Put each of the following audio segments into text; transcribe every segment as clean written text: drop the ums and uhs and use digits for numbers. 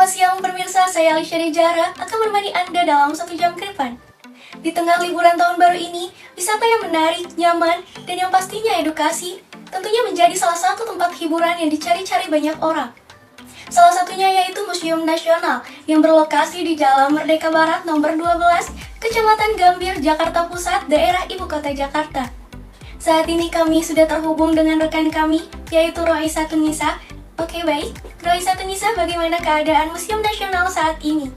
Selamat siang pemirsa, saya Alisha Dejara akan menemani Anda dalam 1 jam ke depan. Di tengah liburan tahun baru ini, wisata yang menarik, nyaman, dan yang pastinya edukasi tentunya menjadi salah satu tempat hiburan yang dicari-cari banyak orang. Salah satunya yaitu Museum Nasional yang berlokasi di Jalan Merdeka Barat nomor 12, Kecamatan Gambir, Jakarta Pusat, daerah Ibu Kota Jakarta. Saat ini kami sudah terhubung dengan rekan kami, yaitu Roisa Tunisa. Oke baik, Roisa Tunisa, bagaimana keadaan Museum Nasional saat ini?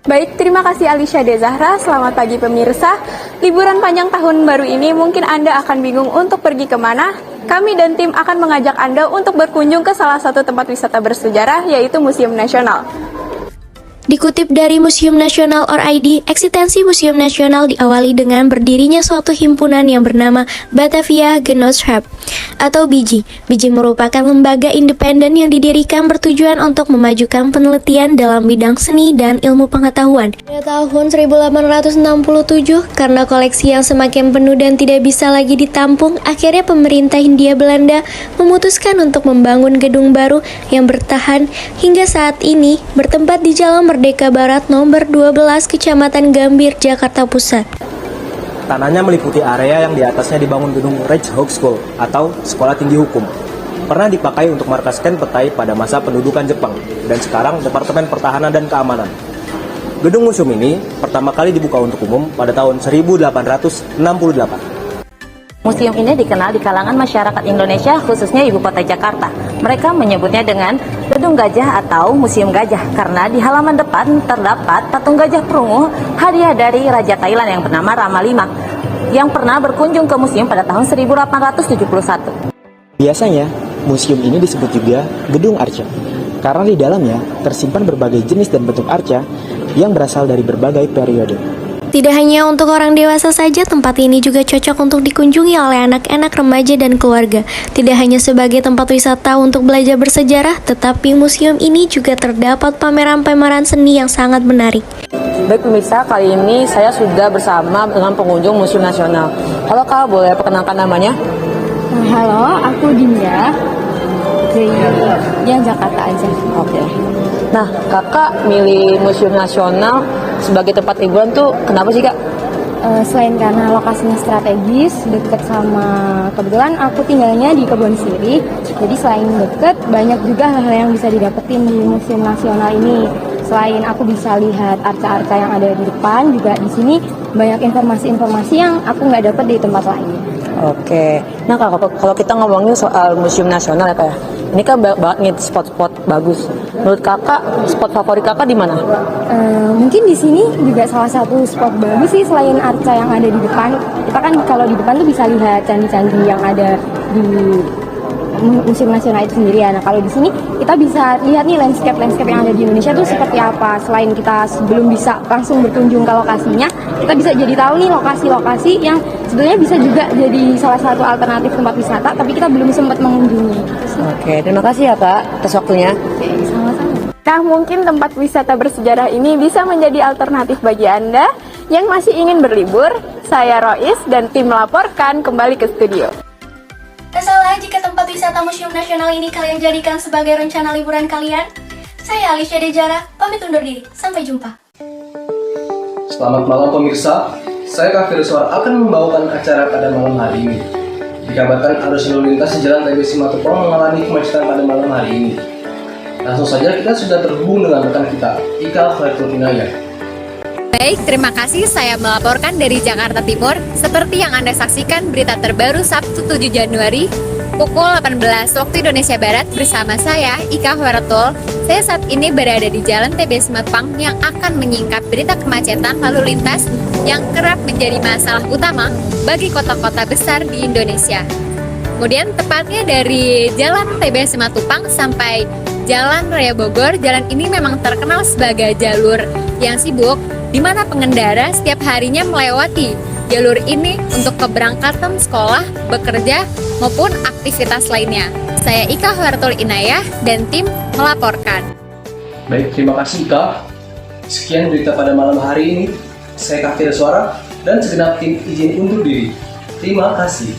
Baik, terima kasih Alisha Dezahra. Selamat pagi pemirsa. Liburan panjang tahun baru ini mungkin Anda akan bingung untuk pergi kemana. Kami dan tim akan mengajak Anda untuk berkunjung ke salah satu tempat wisata bersejarah, yaitu Museum Nasional. Dikutip dari Museum Nasional (ID), eksistensi Museum Nasional diawali dengan berdirinya suatu himpunan yang bernama Batavia Genootschap atau BIGI. BIGI merupakan lembaga independen yang didirikan bertujuan untuk memajukan penelitian dalam bidang seni dan ilmu pengetahuan. Pada tahun 1867, karena koleksi yang semakin penuh dan tidak bisa lagi ditampung, akhirnya pemerintah Hindia Belanda memutuskan untuk membangun gedung baru yang bertahan hingga saat ini bertempat di Jalan Merdeka Barat nomor 12, Kecamatan Gambir, Jakarta Pusat. Tanahnya meliputi area yang di atasnya dibangun gedung Rijkshogeschool atau Sekolah Tinggi Hukum. Pernah dipakai untuk markas Ken Petai pada masa pendudukan Jepang dan sekarang Departemen Pertahanan dan Keamanan. Gedung museum ini pertama kali dibuka untuk umum pada tahun 1868. Museum ini dikenal di kalangan masyarakat Indonesia, khususnya Ibu Kota Jakarta. Mereka menyebutnya dengan Gedung Gajah atau Museum Gajah karena di halaman depan terdapat patung gajah perunggu, hadiah dari Raja Thailand yang bernama Rama V yang pernah berkunjung ke museum pada tahun 1871. Biasanya, museum ini disebut juga Gedung Arca karena di dalamnya tersimpan berbagai jenis dan bentuk arca yang berasal dari berbagai periode. Tidak hanya untuk orang dewasa saja, tempat ini juga cocok untuk dikunjungi oleh anak-anak, remaja, dan keluarga. Tidak hanya sebagai tempat wisata untuk belajar bersejarah, tetapi museum ini juga terdapat pameran-pameran seni yang sangat menarik. Baik pemirsa, kali ini saya sudah bersama dengan pengunjung Museum Nasional. Halo Kak, boleh perkenalkan namanya? Halo, aku Dinda. Ya, Jakarta aja. Oke. Nah, kakak milih Museum Nasional sebagai tempat liburan tuh kenapa sih kak? Selain karena lokasinya strategis, dekat sama, kebetulan aku tinggalnya di Kebon Sirih. Jadi selain dekat, banyak juga hal-hal yang bisa didapetin di Museum Nasional ini. Selain aku bisa lihat arca-arca yang ada di depan, juga di sini banyak informasi-informasi yang aku nggak dapat di tempat lain. Oke. Nah kak, kalau kita ngomongin soal Museum Nasional ya kak ya, ini kan banget nih spot-spot bagus. Menurut kakak, spot favorit kakak di mana? Mungkin di sini juga salah satu spot bagus sih selain arca yang ada di depan. Kita kan kalau di depan tuh bisa lihat candi-candi yang ada di Museum Nasional itu sendiri ya. Nah kalau di sini kita bisa lihat nih landscape yang ada di Indonesia tuh seperti apa. Selain kita belum bisa langsung berkunjung ke lokasinya, kita bisa jadi tahu nih lokasi-lokasi yang sebenarnya bisa juga jadi salah satu alternatif tempat wisata, tapi kita belum sempat mengunjungi. Oke, terima kasih ya kak atas waktunya. Sama-sama. Nah, mungkin tempat wisata bersejarah ini bisa menjadi alternatif bagi Anda yang masih ingin berlibur. Saya Rois dan tim melaporkan kembali ke studio. Tak salah jika tempat wisata Museum Nasional ini kalian jadikan sebagai rencana liburan kalian. Saya Alisha Dejara, pamit undur diri. Sampai jumpa. Selamat malam pemirsa, saya Kak Firaswar akan membawakan acara pada malam hari ini. Dikabarkan arus lalu lintas di Jalan TB Simatupang mengalami kemacetan pada malam hari ini. Langsung saja kita sudah terhubung dengan rekan kita, Ika Khairul Inayah. Baik, terima kasih. Saya melaporkan dari Jakarta Timur. Seperti yang Anda saksikan, berita terbaru Sabtu 7 Januari pukul 18 waktu Indonesia Barat bersama saya, Ika Khairul. Saya saat ini berada di Jalan TB Simatupang yang akan menyingkap berita kemacetan lalu lintas yang kerap menjadi masalah utama bagi kota-kota besar di Indonesia. Kemudian tepatnya dari Jalan TB Simatupang sampai Jalan Raya Bogor, jalan ini memang terkenal sebagai jalur yang sibuk, di mana pengendara setiap harinya melewati jalur ini untuk keberangkatan sekolah, bekerja, maupun aktivitas lainnya. Saya Ika Khairul Inayah dan tim melaporkan. Baik, terima kasih Ika. Sekian berita pada malam hari ini. Saya Kak Firaswara dan segenap tim izin undur diri. Terima kasih.